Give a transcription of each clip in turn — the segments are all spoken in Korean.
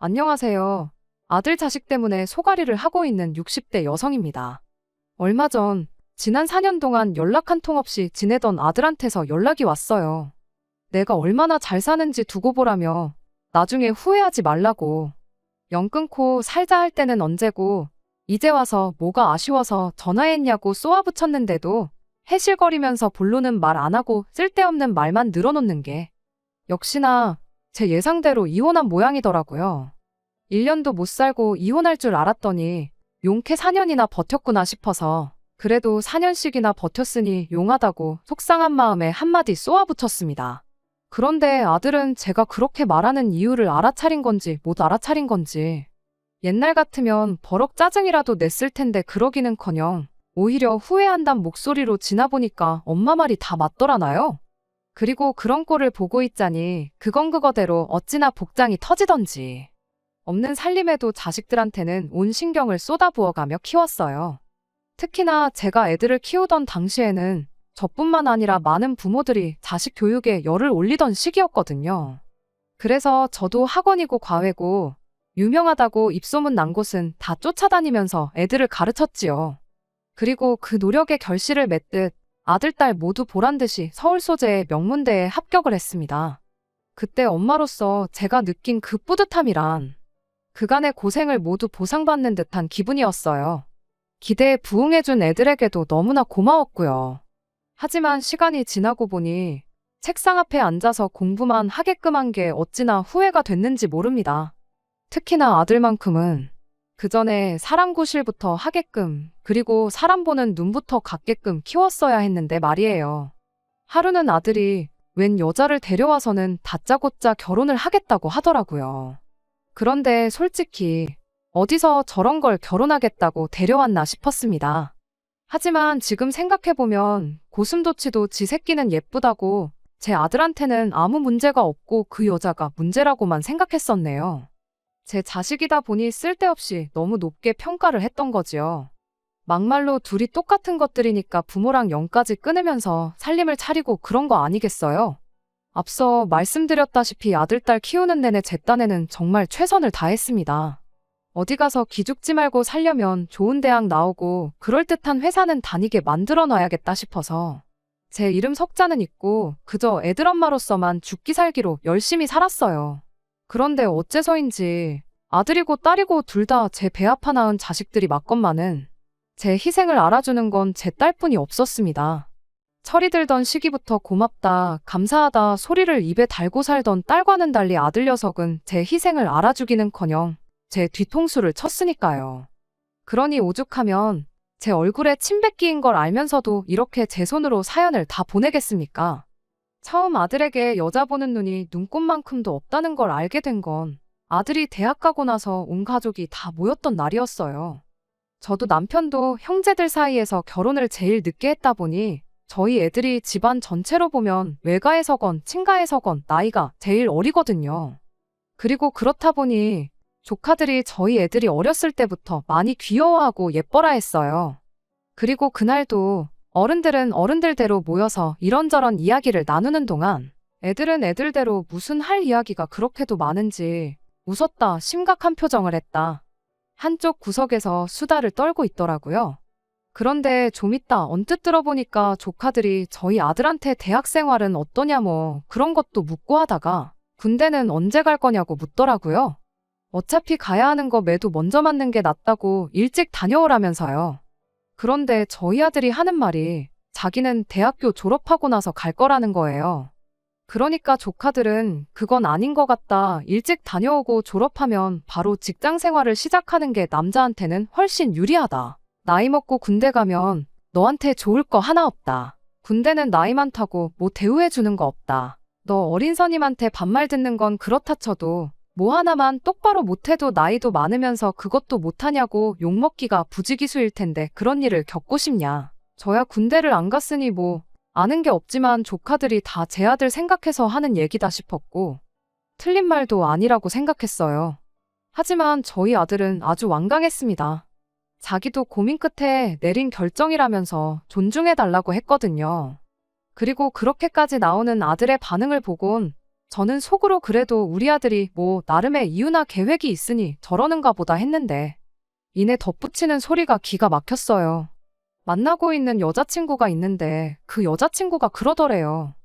안녕하세요. 아들 자식 때문에 소가리를 하고 있는 60대 여성입니다. 얼마 전, 지난 4년 동안 연락 한 통 없이 지내던 아들한테서 연락이 왔어요. 내가 얼마나 잘 사는지 두고 보라며 나중에 후회하지 말라고. 연 끊고 살자 할 때는 언제고 이제 와서 뭐가 아쉬워서 전화했냐고 쏘아붙였는데도 해실거리면서 본론은 말 안 하고 쓸데없는 말만 늘어놓는 게 역시나 제 예상대로 이혼한 모양이더라고요. 1년도 못 살고 이혼할 줄 알았더니 용케 4년이나 버텼구나 싶어서 그래도 4년씩이나 버텼으니 용하다고 속상한 마음에 한마디 쏘아붙였습니다. 그런데 아들은 제가 그렇게 말하는 이유를 알아차린 건지 못 알아차린 건지 옛날 같으면 버럭 짜증이라도 냈을 텐데 그러기는커녕 오히려 후회한단 목소리로 지나보니까 엄마 말이 다 맞더라나요? 그리고 그런 꼴을 보고 있자니 그건 그거대로 어찌나 복장이 터지던지. 없는 살림에도 자식들한테는 온 신경을 쏟아부어가며 키웠어요. 특히나 제가 애들을 키우던 당시에는 저뿐만 아니라 많은 부모들이 자식 교육에 열을 올리던 시기였거든요. 그래서 저도 학원이고 과외고 유명하다고 입소문 난 곳은 다 쫓아다니면서 애들을 가르쳤지요. 그리고 그 노력의 결실을 맺듯 아들, 딸 모두 보란듯이 서울 소재의 명문대에 합격을 했습니다. 그때 엄마로서 제가 느낀 그 뿌듯함이란 그간의 고생을 모두 보상받는 듯한 기분이었어요. 기대에 부응해준 애들에게도 너무나 고마웠고요. 하지만 시간이 지나고 보니 책상 앞에 앉아서 공부만 하게끔 한 게 어찌나 후회가 됐는지 모릅니다. 특히나 아들만큼은 그 전에 사람 구실부터 하게끔 그리고 사람 보는 눈부터 갖게끔 키웠어야 했는데 말이에요. 하루는 아들이 웬 여자를 데려와서는 다짜고짜 결혼을 하겠다고 하더라고요. 그런데 솔직히 어디서 저런 걸 결혼하겠다고 데려왔나 싶었습니다. 하지만 지금 생각해보면 고슴도치도 지 새끼는 예쁘다고 제 아들한테는 아무 문제가 없고 그 여자가 문제라고만 생각했었네요. 제 자식이다 보니 쓸데없이 너무 높게 평가를 했던 거지요. 막말로 둘이 똑같은 것들이니까 부모랑 영까지 끊으면서 살림을 차리고 그런 거 아니겠어요? 앞서 말씀드렸다시피 아들, 딸 키우는 내내 제 딴에는 정말 최선을 다했습니다. 어디 가서 기죽지 말고 살려면 좋은 대학 나오고 그럴듯한 회사는 다니게 만들어 놔야겠다 싶어서 제 이름 석자는 있고 그저 애들 엄마로서만 죽기 살기로 열심히 살았어요. 그런데 어째서인지 아들이고 딸이고 둘 다 제 배 아파 낳은 자식들이 맞건만은 제 희생을 알아주는 건 제 딸뿐이 없었습니다. 철이 들던 시기부터 고맙다, 감사하다 소리를 입에 달고 살던 딸과는 달리 아들 녀석은 제 희생을 알아주기는커녕 제 뒤통수를 쳤으니까요. 그러니 오죽하면 제 얼굴에 침 뱉기인 걸 알면서도 이렇게 제 손으로 사연을 다 보내겠습니까? 처음 아들에게 여자 보는 눈이 눈꽃만큼도 없다는 걸 알게 된 건 아들이 대학 가고 나서 온 가족이 다 모였던 날이었어요. 저도 남편도 형제들 사이에서 결혼을 제일 늦게 했다 보니 저희 애들이 집안 전체로 보면 외가에서건 친가에서건 나이가 제일 어리거든요. 그리고 그렇다 보니 조카들이 저희 애들이 어렸을 때부터 많이 귀여워하고 예뻐라 했어요. 그리고 그날도 어른들은 어른들대로 모여서 이런저런 이야기를 나누는 동안 애들은 애들대로 무슨 할 이야기가 그렇게도 많은지 웃었다 심각한 표정을 했다. 한쪽 구석에서 수다를 떨고 있더라고요. 그런데 좀 이따 언뜻 들어보니까 조카들이 저희 아들한테 대학 생활은 어떠냐 뭐 그런 것도 묻고 하다가 군대는 언제 갈 거냐고 묻더라고요. 어차피 가야 하는 거 매도 먼저 맞는 게 낫다고 일찍 다녀오라면서요. 그런데 저희 아들이 하는 말이 자기는 대학교 졸업하고 나서 갈 거라는 거예요. 그러니까 조카들은 그건 아닌 것 같다. 일찍 다녀오고 졸업하면 바로 직장 생활을 시작하는 게 남자한테는 훨씬 유리하다. 나이 먹고 군대 가면 너한테 좋을 거 하나 없다. 군대는 나이 많다고 뭐 대우해주는 거 없다. 너 어린 선임한테 반말 듣는 건 그렇다 쳐도 뭐 하나만 똑바로 못해도 나이도 많으면서 그것도 못하냐고 욕먹기가 부지기수일 텐데 그런 일을 겪고 싶냐. 저야 군대를 안 갔으니 뭐 아는 게 없지만 조카들이 다 제 아들 생각해서 하는 얘기다 싶었고 틀린 말도 아니라고 생각했어요. 하지만 저희 아들은 아주 완강했습니다. 자기도 고민 끝에 내린 결정이라면서 존중해달라고 했거든요. 그리고 그렇게까지 나오는 아들의 반응을 보곤 저는 속으로 그래도 우리 아들이 뭐 나름의 이유나 계획이 있으니 저러는가 보다 했는데 이내 덧붙이는 소리가 기가 막혔어요. 만나고 있는 여자친구가 있는데 그 여자친구가 그러더래요.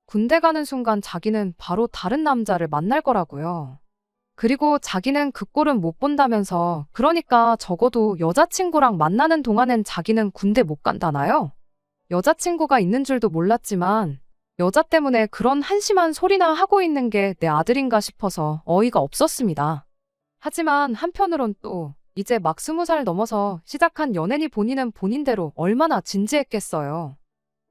군대 가는 순간 자기는 바로 다른 남자를 만날 거라고요. 그리고 자기는 그 꼴은 못 본다면서 그러니까 적어도 여자친구랑 만나는 동안엔 자기는 군대 못 간다나요? 여자친구가 있는 줄도 몰랐지만 여자 때문에 그런 한심한 소리나 하고 있는 게 내 아들인가 싶어서 어이가 없었습니다. 하지만 한편으론 또 이제 막 20살 넘어서 시작한 연애니 본인은 본인대로 얼마나 진지했겠어요.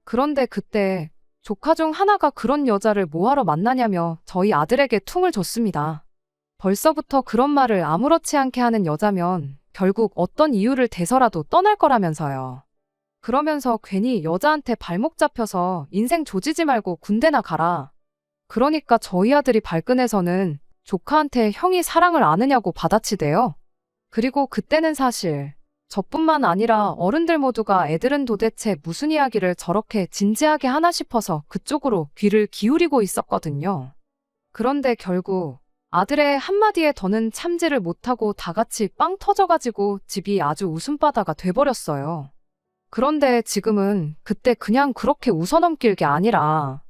그런데 그때 조카 중 하나가 그런 여자를 뭐하러 만나냐며 저희 아들에게 퉁을 줬습니다. 벌써부터 그런 말을 아무렇지 않게 하는 여자면 결국 어떤 이유를 대서라도 떠날 거라면서요. 그러면서 괜히 여자한테 발목 잡혀서 인생 조지지 말고 군대나 가라. 그러니까 저희 아들이 발끈해서는 조카한테 형이 사랑을 아느냐고 받아치대요. 그리고 그때는 사실 저뿐만 아니라 어른들 모두가 애들은 도대체 무슨 이야기를 저렇게 진지하게 하나 싶어서 그쪽으로 귀를 기울이고 있었거든요. 그런데 결국 아들의 한마디에 더는 참지를 못하고 다 같이 빵 터져가지고 집이 아주 웃음바다가 돼버렸어요. 그런데 지금은 그때 그냥 그렇게 웃어넘길 게 아니라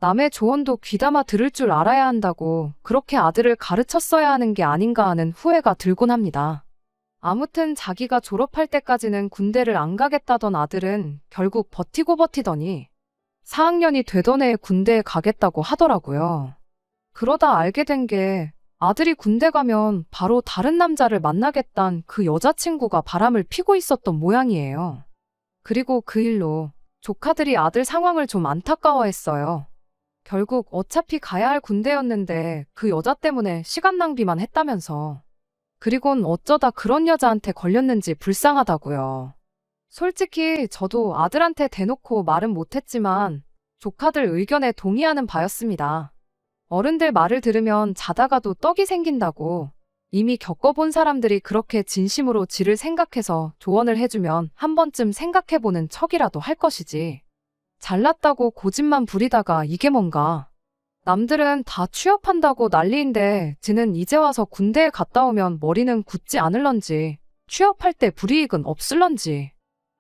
남의 조언도 귀담아 들을 줄 알아야 한다고 그렇게 아들을 가르쳤어야 하는 게 아닌가 하는 후회가 들곤 합니다. 아무튼 자기가 졸업할 때까지는 군대를 안 가겠다던 아들은 결국 버티고 버티더니 4학년이 되던 해에 군대에 가겠다고 하더라고요. 그러다 알게 된 게 아들이 군대 가면 바로 다른 남자를 만나겠단 그 여자친구가 바람을 피고 있었던 모양이에요. 그리고 그 일로 조카들이 아들 상황을 좀 안타까워했어요. 결국 어차피 가야 할 군대였는데 그 여자 때문에 시간 낭비만 했다면서. 그리곤 어쩌다 그런 여자한테 걸렸는지 불쌍하다고요. 솔직히 저도 아들한테 대놓고 말은 못했지만 조카들 의견에 동의하는 바였습니다. 어른들 말을 들으면 자다가도 떡이 생긴다고 이미 겪어본 사람들이 그렇게 진심으로 지를 생각해서 조언을 해주면 한 번쯤 생각해보는 척이라도 할 것이지. 잘났다고 고집만 부리다가 이게 뭔가. 남들은 다 취업한다고 난리인데 지는 이제 와서 군대에 갔다 오면 머리는 굳지 않을런지 취업할 때 불이익은 없을런지.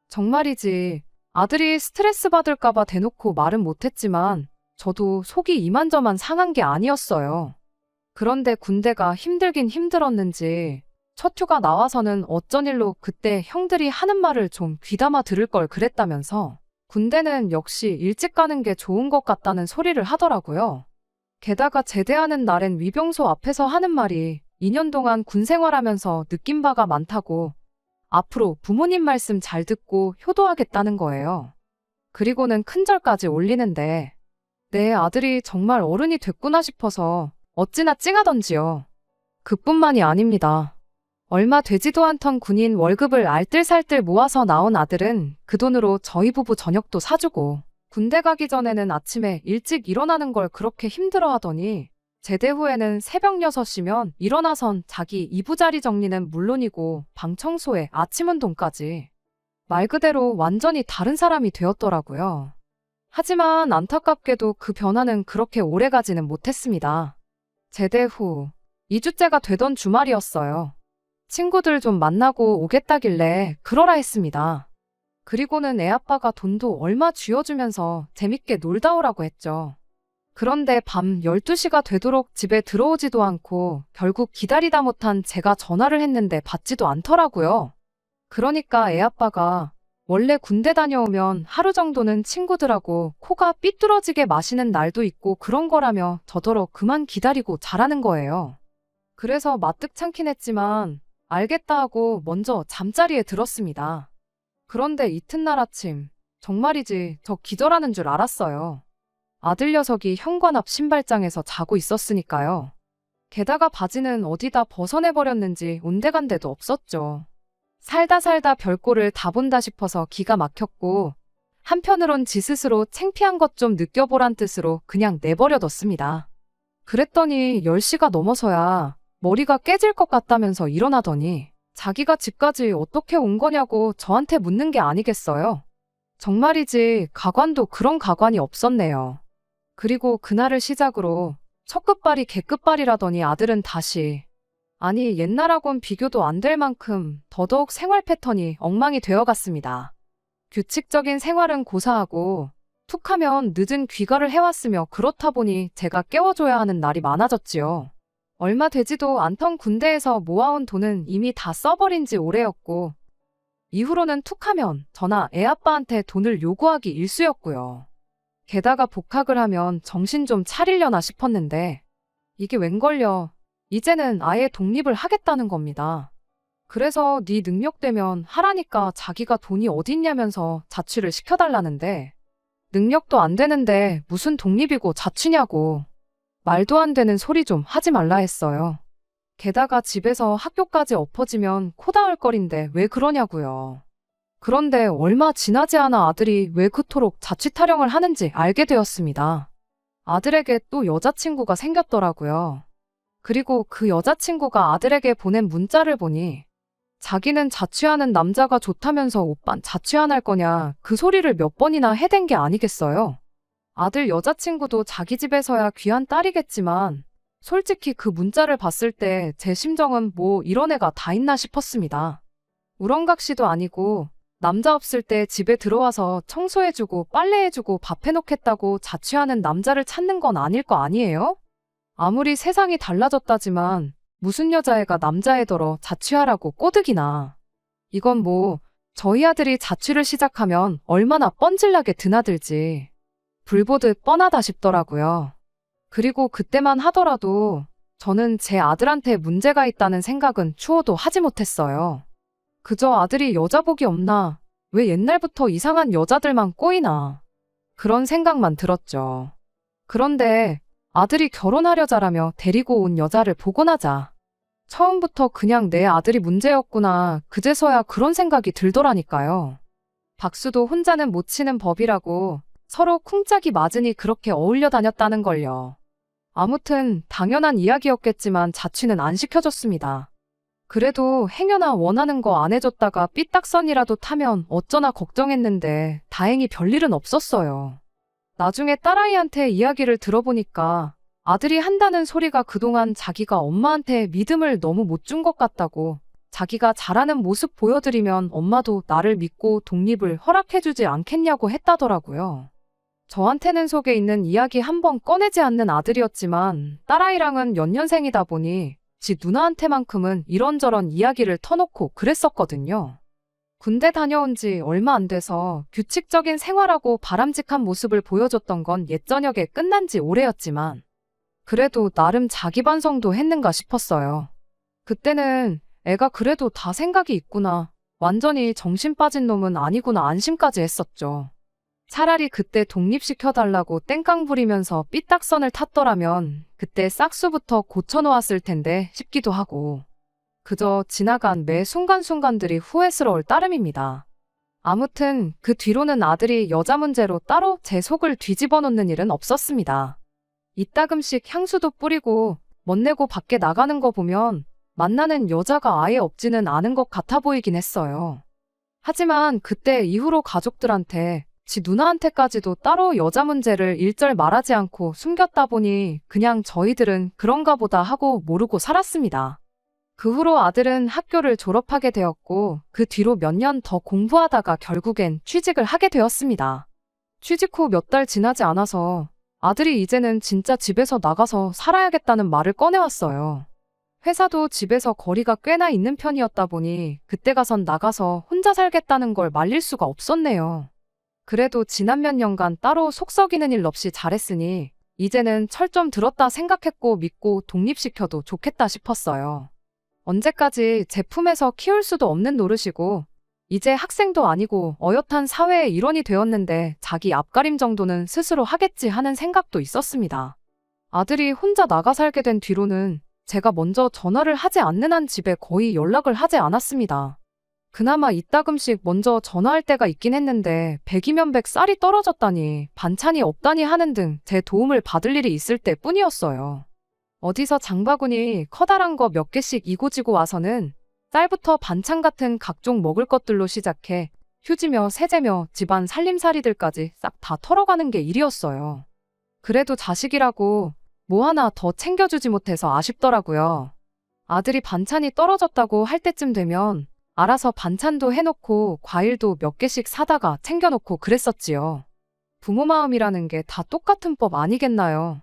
정말이지 아들이 스트레스 받을까봐 대놓고 말은 못했지만 저도 속이 이만저만 상한 게 아니었어요. 그런데 군대가 힘들긴 힘들었는지 첫 휴가 나와서는 어쩐 일로 그때 형들이 하는 말을 좀 귀담아 들을 걸 그랬다면서 군대는 역시 일찍 가는 게 좋은 것 같다는 소리를 하더라고요. 게다가 제대하는 날엔 위병소 앞에서 하는 말이 2년 동안 군 생활하면서 느낀 바가 많다고 앞으로 부모님 말씀 잘 듣고 효도하겠다는 거예요. 그리고는 큰절까지 올리는데 내 아들이 정말 어른이 됐구나 싶어서 어찌나 찡하던지요. 그뿐만이 아닙니다. 얼마 되지도 않던 군인 월급을 알뜰살뜰 모아서 나온 아들은 그 돈으로 저희 부부 저녁도 사주고 군대 가기 전에는 아침에 일찍 일어나는 걸 그렇게 힘들어 하더니 제대 후에는 새벽 6시면 일어나선 자기 이부자리 정리는 물론이고 방 청소에 아침 운동까지. 말 그대로 완전히 다른 사람이 되었더라고요. 하지만 안타깝게도 그 변화는 그렇게 오래 가지는 못했습니다. 제대 후 2주째가 되던 주말이었어요. 친구들 좀 만나고 오겠다길래 그러라 했습니다. 그리고는 애아빠가 돈도 얼마 쥐어주면서 재밌게 놀다 오라고 했죠. 그런데 밤 12시가 되도록 집에 들어오지도 않고 결국 기다리다 못한 제가 전화를 했는데 받지도 않더라고요. 그러니까 애아빠가 원래 군대 다녀오면 하루 정도는 친구들하고 코가 삐뚤어지게 마시는 날도 있고 그런 거라며 저더러 그만 기다리고 자라는 거예요. 그래서 마뜩찮긴 했지만 알겠다 하고 먼저 잠자리에 들었습니다. 그런데 이튿날 아침 정말이지 저 기절하는 줄 알았어요. 아들 녀석이 현관 앞 신발장에서 자고 있었으니까요. 게다가 바지는 어디다 벗어내버렸는지 온데간데도 없었죠. 살다 별꼴을 다 본다 싶어서 기가 막혔고 한편으론 지 스스로 창피한 것 좀 느껴보란 뜻으로 그냥 내버려뒀습니다. 그랬더니 10시가 넘어서야 머리가 깨질 것 같다면서 일어나더니 자기가 집까지 어떻게 온 거냐고 저한테 묻는 게 아니겠어요. 정말이지 가관도 그런 가관이 없었네요. 그리고 그날을 시작으로 첫 끝발이 개끝발이라더니 아들은 다시. 아니, 옛날하곤 비교도 안 될 만큼 더더욱 생활 패턴이 엉망이 되어갔습니다. 규칙적인 생활은 고사하고 툭하면 늦은 귀가를 해왔으며 그렇다 보니 제가 깨워줘야 하는 날이 많아졌지요. 얼마 되지도 않던 군대에서 모아온 돈은 이미 다 써버린 지 오래였고 이후로는 툭하면 저나 애아빠한테 돈을 요구하기 일쑤였고요. 게다가 복학을 하면 정신 좀 차리려나 싶었는데 이게 웬걸요. 이제는 아예 독립을 하겠다는 겁니다. 그래서 네 능력되면 하라니까 자기가 돈이 어딨냐면서 자취를 시켜달라는데 능력도 안 되는데 무슨 독립이고 자취냐고. 말도 안 되는 소리 좀 하지 말라 했어요. 게다가 집에서 학교까지 엎어지면 코 닿을 거린데 왜 그러냐고요. 그런데 얼마 지나지 않아 아들이 왜 그토록 자취 타령을 하는지 알게 되었습니다. 아들에게 또 여자친구가 생겼더라고요. 그리고 그 여자친구가 아들에게 보낸 문자를 보니 자기는 자취하는 남자가 좋다면서 오빤 자취 안 할 거냐 그 소리를 몇 번이나 해댄 게 아니겠어요. 아들 여자친구도 자기 집에서야 귀한 딸이겠지만 솔직히 그 문자를 봤을 때 제 심정은 뭐 이런 애가 다 있나 싶었습니다. 우렁각시도 아니고 남자 없을 때 집에 들어와서 청소해주고 빨래해주고 밥 해놓겠다고 자취하는 남자를 찾는 건 아닐 거 아니에요? 아무리 세상이 달라졌다지만 무슨 여자애가 남자애더러 자취하라고 꼬드기나. 이건 뭐 저희 아들이 자취를 시작하면 얼마나 뻔질나게 드나들지. 불보듯 뻔하다 싶더라고요. 그리고 그때만 하더라도 저는 제 아들한테 문제가 있다는 생각은 추호도 하지 못했어요. 그저 아들이 여자복이 없나, 왜 옛날부터 이상한 여자들만 꼬이나, 그런 생각만 들었죠. 그런데 아들이 결혼하려자라며 데리고 온 여자를 보고 나자 처음부터 그냥 내 아들이 문제였구나 그제서야 그런 생각이 들더라니까요. 박수도 혼자는 못 치는 법이라고 서로 쿵짝이 맞으니 그렇게 어울려 다녔다는 걸요. 아무튼 당연한 이야기였겠지만 자취는 안 시켜줬습니다. 그래도 행여나 원하는 거 안 해줬다가 삐딱선이라도 타면 어쩌나 걱정했는데 다행히 별일은 없었어요. 나중에 딸아이한테 이야기를 들어보니까 아들이 한다는 소리가 그동안 자기가 엄마한테 믿음을 너무 못 준 것 같다고, 자기가 잘하는 모습 보여드리면 엄마도 나를 믿고 독립을 허락해주지 않겠냐고 했다더라고요. 저한테는 속에 있는 이야기 한번 꺼내지 않는 아들이었지만 딸아이랑은 연년생이다 보니 지 누나한테만큼은 이런저런 이야기를 터놓고 그랬었거든요. 군대 다녀온 지 얼마 안 돼서 규칙적인 생활하고 바람직한 모습을 보여줬던 건 옛저녁에 끝난 지 오래였지만 그래도 나름 자기 반성도 했는가 싶었어요. 그때는 애가 그래도 다 생각이 있구나, 완전히 정신 빠진 놈은 아니구나 안심까지 했었죠. 차라리 그때 독립시켜달라고 땡깡 부리면서 삐딱선을 탔더라면 그때 싹수부터 고쳐놓았을 텐데 싶기도 하고 그저 지나간 매 순간순간들이 후회스러울 따름입니다. 아무튼 그 뒤로는 아들이 여자 문제로 따로 제 속을 뒤집어 놓는 일은 없었습니다. 이따금씩 향수도 뿌리고 멋내고 밖에 나가는 거 보면 만나는 여자가 아예 없지는 않은 것 같아 보이긴 했어요. 하지만 그때 이후로 가족들한테 지 누나한테까지도 따로 여자 문제를 일절 말하지 않고 숨겼다 보니 그냥 저희들은 그런가 보다 하고 모르고 살았습니다. 그 후로 아들은 학교를 졸업하게 되었고 그 뒤로 몇 년 더 공부하다가 결국엔 취직을 하게 되었습니다. 취직 후 몇 달 지나지 않아서 아들이 이제는 진짜 집에서 나가서 살아야겠다는 말을 꺼내왔어요. 회사도 집에서 거리가 꽤나 있는 편이었다 보니 그때 가선 나가서 혼자 살겠다는 걸 말릴 수가 없었네요. 그래도 지난 몇 년간 따로 속 썩이는 일 없이 잘했으니 이제는 철 좀 들었다 생각했고 믿고 독립시켜도 좋겠다 싶었어요. 언제까지 제 품에서 키울 수도 없는 노릇이고 이제 학생도 아니고 어엿한 사회의 일원이 되었는데 자기 앞가림 정도는 스스로 하겠지 하는 생각도 있었습니다. 아들이 혼자 나가 살게 된 뒤로는 제가 먼저 전화를 하지 않는 한 집에 거의 연락을 하지 않았습니다. 그나마 이따금씩 먼저 전화할 때가 있긴 했는데 100이면 100 쌀이 떨어졌다니 반찬이 없다니 하는 등 제 도움을 받을 일이 있을 때 뿐이었어요. 어디서 장바구니 커다란 거 몇 개씩 이고지고 와서는 쌀부터 반찬 같은 각종 먹을 것들로 시작해 휴지며 세제며 집안 살림살이들까지 싹 다 털어가는 게 일이었어요. 그래도 자식이라고 뭐 하나 더 챙겨주지 못해서 아쉽더라고요. 아들이 반찬이 떨어졌다고 할 때쯤 되면 알아서 반찬도 해놓고 과일도 몇 개씩 사다가 챙겨놓고 그랬었지요. 부모 마음이라는 게 다 똑같은 법 아니겠나요?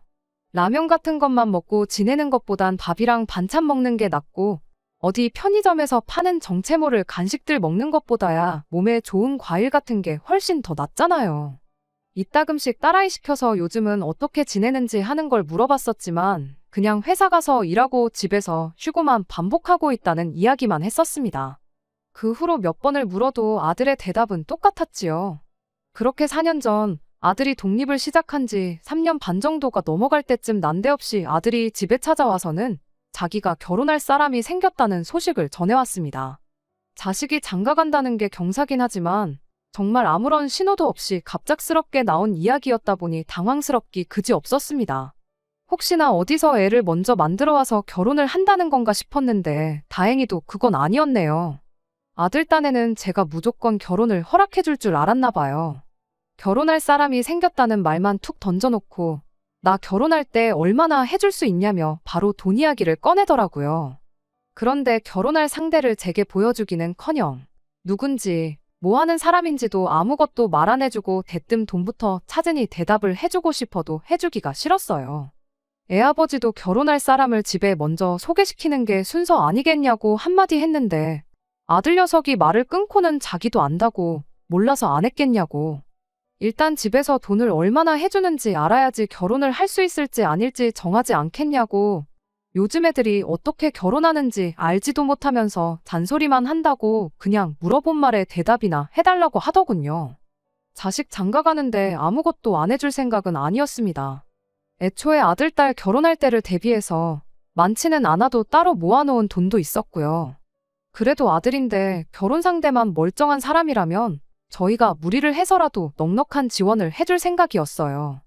라면 같은 것만 먹고 지내는 것보단 밥이랑 반찬 먹는 게 낫고 어디 편의점에서 파는 정체모를 간식들 먹는 것보다야 몸에 좋은 과일 같은 게 훨씬 더 낫잖아요. 이따금씩 딸아이 시켜서 요즘은 어떻게 지내는지 하는 걸 물어봤었지만 그냥 회사 가서 일하고 집에서 쉬고만 반복하고 있다는 이야기만 했었습니다. 그 후로 몇 번을 물어도 아들의 대답은 똑같았지요. 그렇게 4년 전 아들이 독립을 시작한 지 3년 반 정도가 넘어갈 때쯤 난데없이 아들이 집에 찾아와서는 자기가 결혼할 사람이 생겼다는 소식을 전해왔습니다. 자식이 장가간다는 게 경사긴 하지만 정말 아무런 신호도 없이 갑작스럽게 나온 이야기였다 보니 당황스럽기 그지없었습니다. 혹시나 어디서 애를 먼저 만들어와서 결혼을 한다는 건가 싶었는데 다행히도 그건 아니었네요. 아들 딴에는 제가 무조건 결혼을 허락해줄 줄 알았나 봐요. 결혼할 사람이 생겼다는 말만 툭 던져놓고 나 결혼할 때 얼마나 해줄 수 있냐며 바로 돈 이야기를 꺼내더라고요. 그런데 결혼할 상대를 제게 보여주기는커녕 누군지 뭐 하는 사람인지도 아무것도 말 안 해주고 대뜸 돈부터 찾으니 대답을 해주고 싶어도 해주기가 싫었어요. 애아버지도 결혼할 사람을 집에 먼저 소개시키는 게 순서 아니겠냐고 한마디 했는데 아들 녀석이 말을 끊고는 자기도 안다고 몰라서 안 했겠냐고. 일단 집에서 돈을 얼마나 해주는지 알아야지 결혼을 할 수 있을지 아닐지 정하지 않겠냐고. 요즘 애들이 어떻게 결혼하는지 알지도 못하면서 잔소리만 한다고 그냥 물어본 말에 대답이나 해달라고 하더군요. 자식 장가가는데 아무것도 안 해줄 생각은 아니었습니다. 애초에 아들, 딸 결혼할 때를 대비해서 많지는 않아도 따로 모아놓은 돈도 있었고요. 그래도 아들인데 결혼 상대만 멀쩡한 사람이라면 저희가 무리를 해서라도 넉넉한 지원을 해줄 생각이었어요.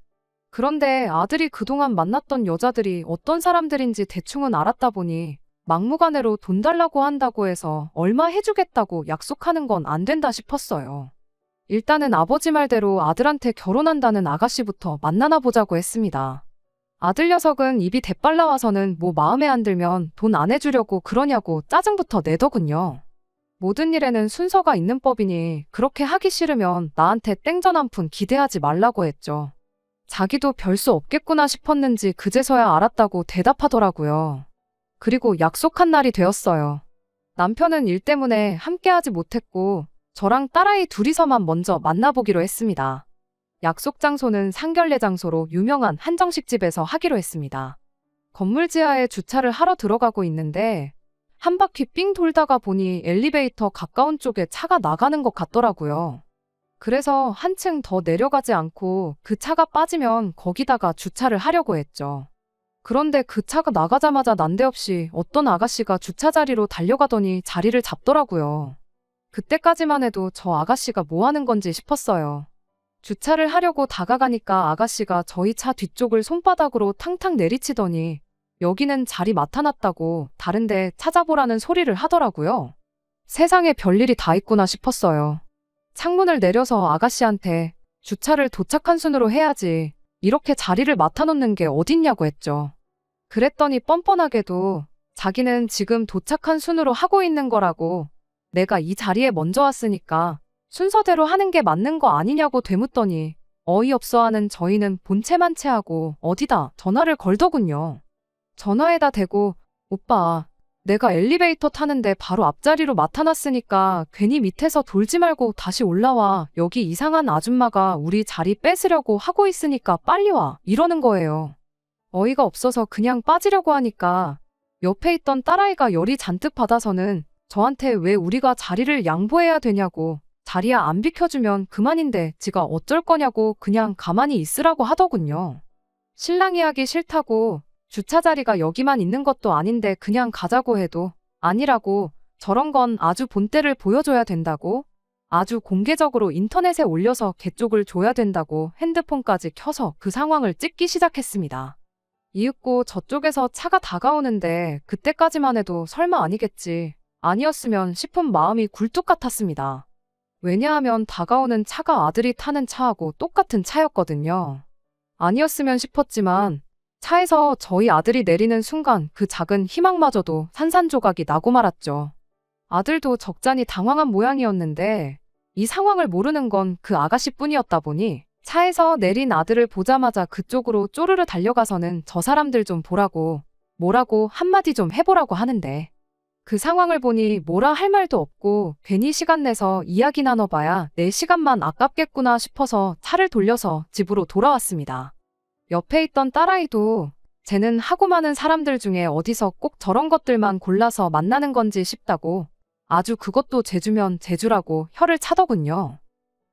그런데 아들이 그동안 만났던 여자들이 어떤 사람들인지 대충은 알았다 보니 막무가내로 돈 달라고 한다고 해서 얼마 해주겠다고 약속하는 건 안 된다 싶었어요. 일단은 아버지 말대로 아들한테 결혼한다는 아가씨부터 만나나 보자고 했습니다. 아들 녀석은 입이 대빨라와서는 뭐 마음에 안 들면 돈 안 해주려고 그러냐고 짜증부터 내더군요. 모든 일에는 순서가 있는 법이니 그렇게 하기 싫으면 나한테 땡전 한 푼 기대하지 말라고 했죠. 자기도 별 수 없겠구나 싶었는지 그제서야 알았다고 대답하더라고요. 그리고 약속한 날이 되었어요. 남편은 일 때문에 함께하지 못했고 저랑 딸아이 둘이서만 먼저 만나보기로 했습니다. 약속 장소는 상결례 장소로 유명한 한정식집에서 하기로 했습니다. 건물 지하에 주차를 하러 들어가고 있는데 한 바퀴 삥 돌다가 보니 엘리베이터 가까운 쪽에 차가 나가는 것 같더라고요. 그래서 한층 더 내려가지 않고 그 차가 빠지면 거기다가 주차를 하려고 했죠. 그런데 그 차가 나가자마자 난데없이 어떤 아가씨가 주차 자리로 달려가더니 자리를 잡더라고요. 그때까지만 해도 저 아가씨가 뭐 하는 건지 싶었어요. 주차를 하려고 다가가니까 아가씨가 저희 차 뒤쪽을 손바닥으로 탕탕 내리치더니 여기는 자리 맡아놨다고 다른데 찾아보라는 소리를 하더라고요. 세상에 별일이 다 있구나 싶었어요. 창문을 내려서 아가씨한테 주차를 도착한 순으로 해야지 이렇게 자리를 맡아놓는 게 어딨냐고 했죠. 그랬더니 뻔뻔하게도 자기는 지금 도착한 순으로 하고 있는 거라고 내가 이 자리에 먼저 왔으니까 순서대로 하는 게 맞는 거 아니냐고 되묻더니 어이없어하는 저희는 본체만체하고 어디다 전화를 걸더군요. 전화에다 대고 오빠 내가 엘리베이터 타는데 바로 앞자리로 맡아놨으니까 괜히 밑에서 돌지 말고 다시 올라와. 여기 이상한 아줌마가 우리 자리 뺏으려고 하고 있으니까 빨리 와. 이러는 거예요. 어이가 없어서 그냥 빠지려고 하니까 옆에 있던 딸아이가 열이 잔뜩 받아서는 저한테 왜 우리가 자리를 양보해야 되냐고 자리야 안 비켜주면 그만인데 지가 어쩔 거냐고 그냥 가만히 있으라고 하더군요. 신랑이 하기 싫다고 주차 자리가 여기만 있는 것도 아닌데 그냥 가자고 해도 아니라고 저런 건 아주 본때를 보여줘야 된다고 아주 공개적으로 인터넷에 올려서 개쪽을 줘야 된다고 핸드폰까지 켜서 그 상황을 찍기 시작했습니다. 이윽고 저쪽에서 차가 다가오는데 그때까지만 해도 설마 아니겠지 아니었으면 싶은 마음이 굴뚝 같았습니다. 왜냐하면 다가오는 차가 아들이 타는 차하고 똑같은 차였거든요. 아니었으면 싶었지만 차에서 저희 아들이 내리는 순간 그 작은 희망마저도 산산조각이 나고 말았죠. 아들도 적잖이 당황한 모양이었는데 이 상황을 모르는 건 그 아가씨뿐이었다 보니 차에서 내린 아들을 보자마자 그쪽으로 쪼르르 달려가서는 저 사람들 좀 보라고 뭐라고 한마디 좀 해보라고 하는데 그 상황을 보니 뭐라 할 말도 없고 괜히 시간 내서 이야기 나눠봐야 내 시간만 아깝겠구나 싶어서 차를 돌려서 집으로 돌아왔습니다. 옆에 있던 딸아이도 쟤는 하고 많은 사람들 중에 어디서 꼭 저런 것들만 골라서 만나는 건지 싶다고 아주 그것도 제주면 제주라고 혀를 차더군요.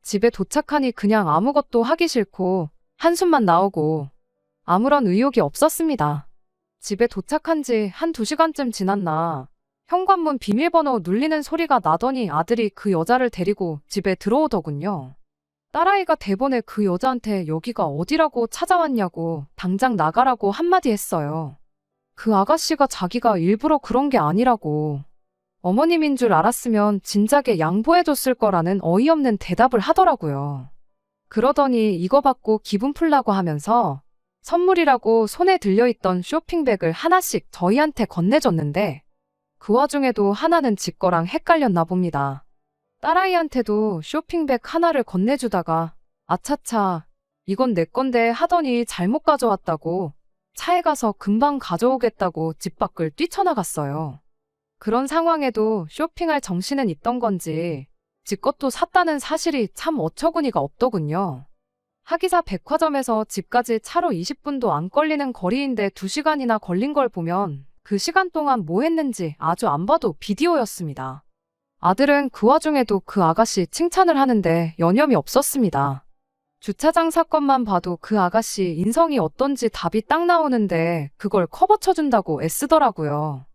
집에 도착하니 그냥 아무것도 하기 싫고 한숨만 나오고 아무런 의욕이 없었습니다. 집에 도착한 지 한 2시간쯤 지났나 현관문 비밀번호 눌리는 소리가 나더니 아들이 그 여자를 데리고 집에 들어오더군요. 딸아이가 대번에 그 여자한테 여기가 어디라고 찾아왔냐고 당장 나가라고 한마디 했어요. 그 아가씨가 자기가 일부러 그런 게 아니라고 어머님인 줄 알았으면 진작에 양보해줬을 거라는 어이없는 대답을 하더라고요. 그러더니 이거 받고 기분 풀라고 하면서 선물이라고 손에 들려있던 쇼핑백을 하나씩 저희한테 건네줬는데 그 와중에도 하나는 지 거랑 헷갈렸나 봅니다. 딸아이한테도 쇼핑백 하나를 건네주다가 아차차 이건 내 건데 하더니 잘못 가져왔다고 차에 가서 금방 가져오겠다고 집 밖을 뛰쳐나갔어요. 그런 상황에도 쇼핑할 정신은 있던 건지 지 것도 샀다는 사실이 참 어처구니가 없더군요. 하기사 백화점에서 집까지 차로 20분도 안 걸리는 거리인데 2시간이나 걸린 걸 보면 그 시간 동안 뭐 했는지 아주 안 봐도 비디오였습니다. 아들은 그 와중에도 그 아가씨 칭찬을 하는데 여념이 없었습니다. 주차장 사건만 봐도 그 아가씨 인성이 어떤지 답이 딱 나오는데 그걸 커버 쳐준다고 애쓰더라고요.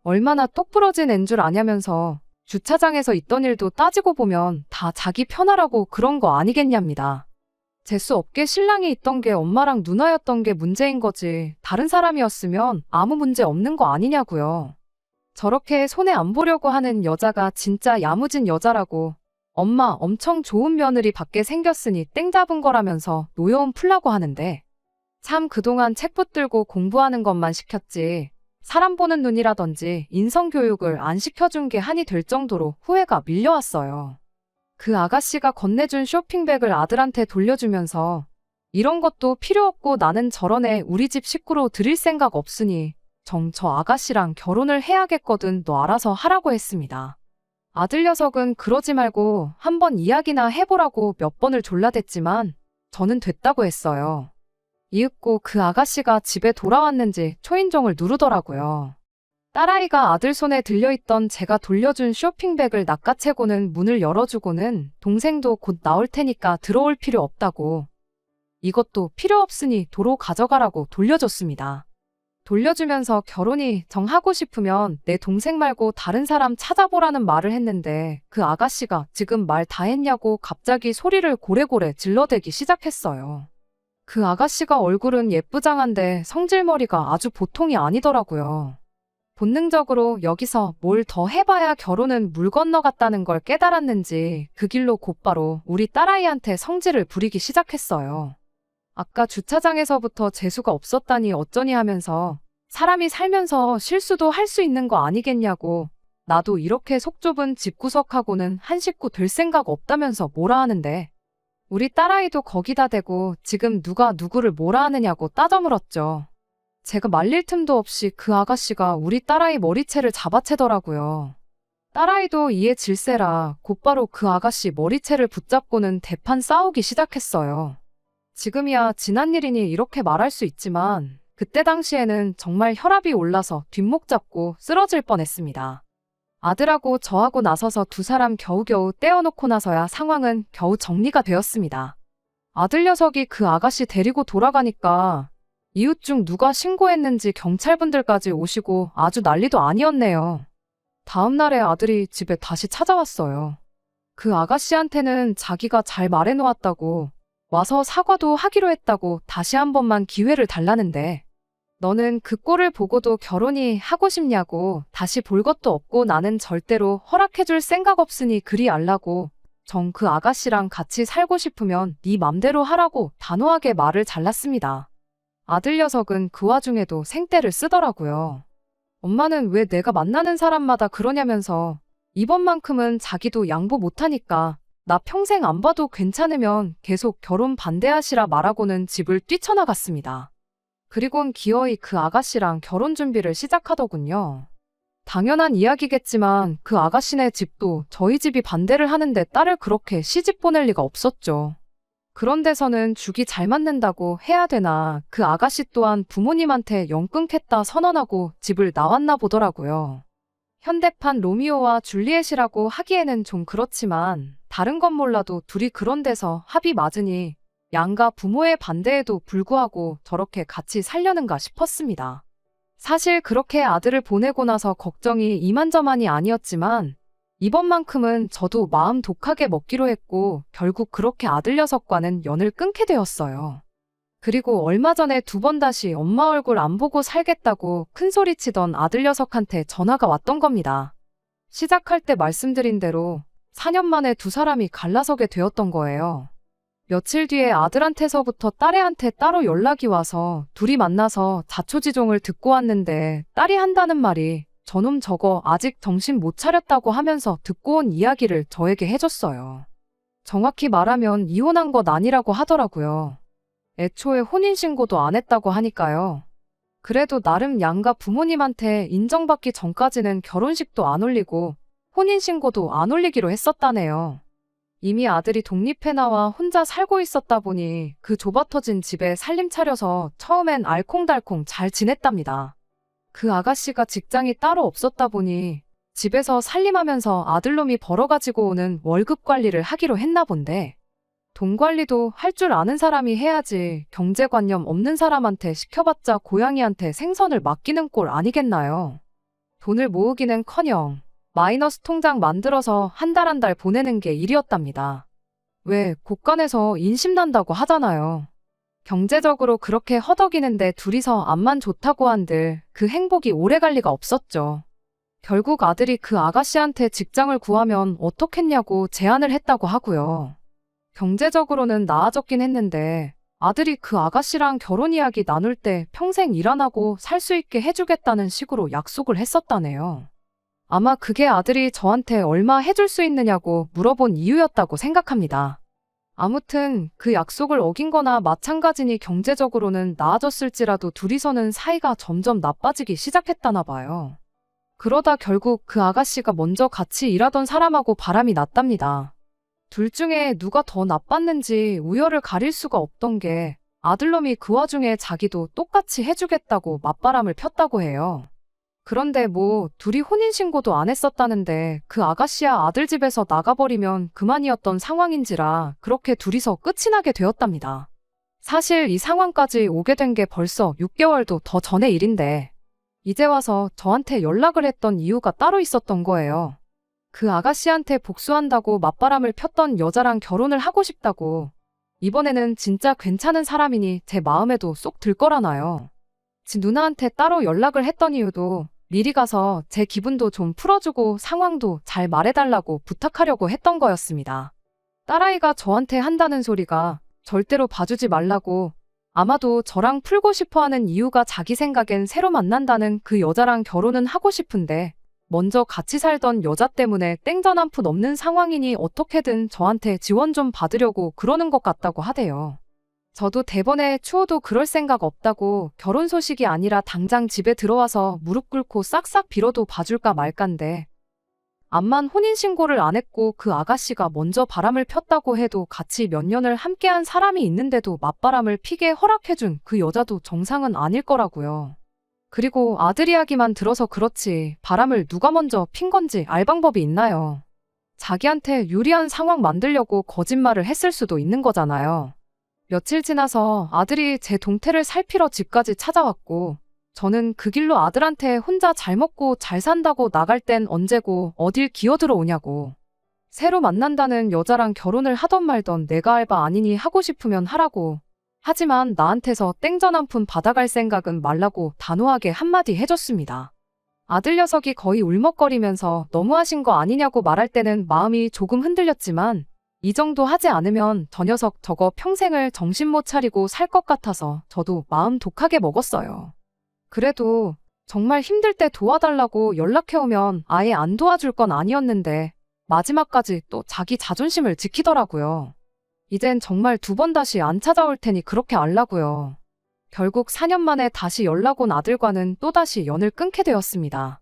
얼마나 똑부러진 앤 줄 아냐면서 주차장에서 있던 일도 따지고 보면 다 자기 편하라고 그런 거 아니겠냐입니다. 재수 없게 신랑이 있던 게 엄마랑 누나였던 게 문제인 거지 다른 사람이었으면 아무 문제 없는 거 아니냐고요. 저렇게 손해 안 보려고 하는 여자가 진짜 야무진 여자라고 엄마 엄청 좋은 며느리 받게 생겼으니 땡 잡은 거라면서 노여움 풀라고 하는데 참 그동안 책 붙들고 공부하는 것만 시켰지 사람 보는 눈이라든지 인성교육을 안 시켜준 게 한이 될 정도로 후회가 밀려왔어요. 그 아가씨가 건네준 쇼핑백을 아들한테 돌려주면서 이런 것도 필요 없고 나는 저런 애 우리 집 식구로 들일 생각 없으니 저 아가씨랑 결혼을 해야겠거든 너 알아서 하라고 했습니다. 아들 녀석은 그러지 말고 한번 이야기나 해보라고 몇 번을 졸라댔지만 저는 됐다고 했어요. 이윽고 그 아가씨가 집에 돌아왔는지 초인종을 누르더라고요. 딸아이가 아들 손에 들려있던 제가 돌려준 쇼핑백을 낚아채고는 문을 열어주고는 동생도 곧 나올 테니까 들어올 필요 없다고 이것도 필요 없으니 도로 가져가라고 돌려줬습니다. 돌려주면서 결혼이 정하고 싶으면 내 동생 말고 다른 사람 찾아보라는 말을 했는데 그 아가씨가 지금 말 다 했냐고 갑자기 소리를 고래고래 질러대기 시작했어요. 그 아가씨가 얼굴은 예쁘장한데 성질머리가 아주 보통이 아니더라고요. 본능적으로 여기서 뭘 더 해봐야 결혼은 물 건너갔다는 걸 깨달았는지 그 길로 곧바로 우리 딸아이한테 성질을 부리기 시작했어요. 아까 주차장에서부터 재수가 없었다니 어쩌니 하면서 사람이 살면서 실수도 할 수 있는 거 아니겠냐고 나도 이렇게 속 좁은 집구석하고는 한 식구 될 생각 없다면서 뭐라 하는데 우리 딸아이도 거기다 대고 지금 누가 누구를 뭐라 하느냐고 따져물었죠. 제가 말릴 틈도 없이 그 아가씨가 우리 딸아이 머리채를 잡아채더라고요. 딸아이도 이에 질세라 곧바로 그 아가씨 머리채를 붙잡고는 대판 싸우기 시작했어요. 지금이야 지난 일이니 이렇게 말할 수 있지만 그때 당시에는 정말 혈압이 올라서 뒷목 잡고 쓰러질 뻔했습니다. 아들하고 저하고 나서서 두 사람 겨우겨우 떼어놓고 나서야 상황은 겨우 정리가 되었습니다. 아들 녀석이 그 아가씨 데리고 돌아가니까 이웃 중 누가 신고했는지 경찰분들까지 오시고 아주 난리도 아니었네요. 다음 날에 아들이 집에 다시 찾아왔어요. 그 아가씨한테는 자기가 잘 말해놓았다고 와서 사과도 하기로 했다고 다시 한 번만 기회를 달라는데 너는 그 꼴을 보고도 결혼이 하고 싶냐고 다시 볼 것도 없고 나는 절대로 허락해줄 생각 없으니 그리 알라고 정 그 아가씨랑 같이 살고 싶으면 네 맘대로 하라고 단호하게 말을 잘랐습니다. 아들 녀석은 그 와중에도 생떼를 쓰더라고요. 엄마는 왜 내가 만나는 사람마다 그러냐면서 이번만큼은 자기도 양보 못하니까 나 평생 안 봐도 괜찮으면 계속 결혼 반대하시라 말하고는 집을 뛰쳐나갔습니다. 그리곤 기어이 그 아가씨랑 결혼 준비를 시작하더군요. 당연한 이야기겠지만 그 아가씨네 집도 저희 집이 반대를 하는데 딸을 그렇게 시집 보낼 리가 없었죠. 그런 데서는 죽이 잘 맞는다고 해야 되나 그 아가씨 또한 부모님한테 영 끊겠다 선언하고 집을 나왔나 보더라고요. 현대판 로미오와 줄리엣이라고 하기에는 좀 그렇지만 다른 건 몰라도 둘이 그런 데서 합이 맞으니 양가 부모의 반대에도 불구하고 저렇게 같이 살려는가 싶었습니다. 사실 그렇게 아들을 보내고 나서 걱정이 이만저만이 아니었지만 이번만큼은 저도 마음 독하게 먹기로 했고 결국 그렇게 아들 녀석과는 연을 끊게 되었어요. 그리고 얼마 전에 두 번 다시 엄마 얼굴 안 보고 살겠다고 큰소리치던 아들 녀석한테 전화가 왔던 겁니다. 시작할 때 말씀드린 대로 4년 만에 두 사람이 갈라서게 되었던 거예요. 며칠 뒤에 아들한테서부터 딸애한테 따로 연락이 와서 둘이 만나서 자초지종을 듣고 왔는데 딸이 한다는 말이 저놈 저거 아직 정신 못 차렸다고 하면서 듣고 온 이야기를 저에게 해줬어요. 정확히 말하면 이혼한 것 아니라고 하더라고요. 애초에 혼인신고도 안 했다고 하니까요. 그래도 나름 양가 부모님한테 인정받기 전까지는 결혼식도 안 올리고 혼인신고도 안 올리기로 했었다네요. 이미 아들이 독립해 나와 혼자 살고 있었다 보니 그 좁아터진 집에 살림 차려서 처음엔 알콩달콩 잘 지냈답니다. 그 아가씨가 직장이 따로 없었다 보니 집에서 살림하면서 아들놈이 벌어가지고 오는 월급 관리를 하기로 했나 본데 돈 관리도 할 줄 아는 사람이 해야지 경제관념 없는 사람한테 시켜봤자 고양이한테 생선을 맡기는 꼴 아니겠나요? 돈을 모으기는커녕 마이너스 통장 만들어서 한 달 한 달 보내는 게 일이었답니다. 왜 곳간에서 인심난다고 하잖아요. 경제적으로 그렇게 허덕이는데 둘이서 앞만 좋다고 한들 그 행복이 오래갈 리가 없었죠. 결국 아들이 그 아가씨한테 직장을 구하면 어떻겠냐고 제안을 했다고 하고요. 경제적으로는 나아졌긴 했는데 아들이 그 아가씨랑 결혼 이야기 나눌 때 평생 일 안 하고 살 수 있게 해주겠다는 식으로 약속을 했었다네요. 아마 그게 아들이 저한테 얼마 해줄 수 있느냐고 물어본 이유였다고 생각합니다. 아무튼 그 약속을 어긴 거나 마찬가지니 경제적으로는 나아졌을지라도 둘이서는 사이가 점점 나빠지기 시작했다나 봐요. 그러다 결국 그 아가씨가 먼저 같이 일하던 사람하고 바람이 났답니다. 둘 중에 누가 더 나빴는지 우열을 가릴 수가 없던 게 아들놈이 그 와중에 자기도 똑같이 해주겠다고 맞바람을 폈다고 해요. 그런데 뭐 둘이 혼인신고도 안 했었다는데 그 아가씨야 아들 집에서 나가버리면 그만이었던 상황인지라 그렇게 둘이서 끝이 나게 되었답니다. 사실 이 상황까지 오게 된 게 벌써 6개월도 더 전의 일인데 이제 와서 저한테 연락을 했던 이유가 따로 있었던 거예요. 그 아가씨한테 복수한다고 맞바람을 폈던 여자랑 결혼을 하고 싶다고. 이번에는 진짜 괜찮은 사람이니 제 마음에도 쏙 들 거라나요. 지 누나한테 따로 연락을 했던 이유도 미리 가서 제 기분도 좀 풀어주고 상황도 잘 말해달라고 부탁하려고 했던 거였습니다. 딸아이가 저한테 한다는 소리가 절대로 봐주지 말라고, 아마도 저랑 풀고 싶어하는 이유가 자기 생각엔 새로 만난다는 그 여자랑 결혼은 하고 싶은데 먼저 같이 살던 여자 때문에 땡전 한 푼 없는 상황이니 어떻게든 저한테 지원 좀 받으려고 그러는 것 같다고 하대요. 저도 대번에 추워도 그럴 생각 없다고, 결혼 소식이 아니라 당장 집에 들어와서 무릎 꿇고 싹싹 빌어도 봐줄까 말까인데 암만 혼인신고를 안 했고 그 아가씨가 먼저 바람을 폈다고 해도 같이 몇 년을 함께한 사람이 있는데도 맞바람을 피게 허락해준 그 여자도 정상은 아닐 거라고요. 그리고 아들 이야기만 들어서 그렇지 바람을 누가 먼저 핀 건지 알 방법이 있나요? 자기한테 유리한 상황 만들려고 거짓말을 했을 수도 있는 거잖아요. 며칠 지나서 아들이 제 동태를 살피러 집까지 찾아왔고 저는 그 길로 아들한테 혼자 잘 먹고 잘 산다고 나갈 땐 언제고 어딜 기어들어 오냐고. 새로 만난다는 여자랑 결혼을 하던 말던 내가 알바 아니니 하고 싶으면 하라고. 하지만 나한테서 땡전 한 푼 받아갈 생각은 말라고 단호하게 한마디 해줬습니다. 아들 녀석이 거의 울먹거리면서 너무하신 거 아니냐고 말할 때는 마음이 조금 흔들렸지만 이 정도 하지 않으면 저 녀석 저거 평생을 정신 못 차리고 살 것 같아서 저도 마음 독하게 먹었어요. 그래도 정말 힘들 때 도와달라고 연락해오면 아예 안 도와줄 건 아니었는데 마지막까지 또 자기 자존심을 지키더라고요. 이젠 정말 2번 다시 안 찾아올 테니 그렇게 알라고요. 결국 4년 만에 다시 연락 온 아들과는 또다시 연을 끊게 되었습니다.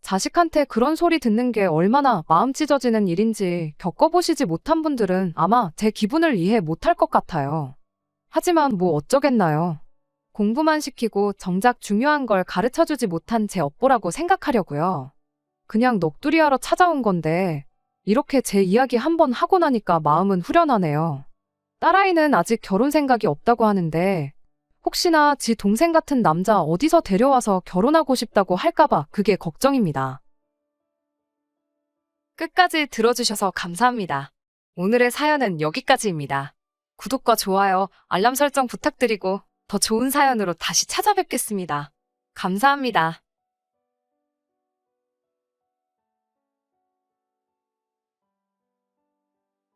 자식한테 그런 소리 듣는 게 얼마나 마음 찢어지는 일인지 겪어보시지 못한 분들은 아마 제 기분을 이해 못할 것 같아요. 하지만 뭐 어쩌겠나요. 공부만 시키고 정작 중요한 걸 가르쳐주지 못한 제 업보라고 생각하려고요. 그냥 넋두리하러 찾아온 건데 이렇게 제 이야기 한번 하고 나니까 마음은 후련하네요. 딸아이는 아직 결혼 생각이 없다고 하는데 혹시나 지 동생 같은 남자 어디서 데려와서 결혼하고 싶다고 할까봐 그게 걱정입니다. 끝까지 들어주셔서 감사합니다. 오늘의 사연은 여기까지입니다. 구독과 좋아요, 알람 설정 부탁드리고 더 좋은 사연으로 다시 찾아뵙겠습니다. 감사합니다.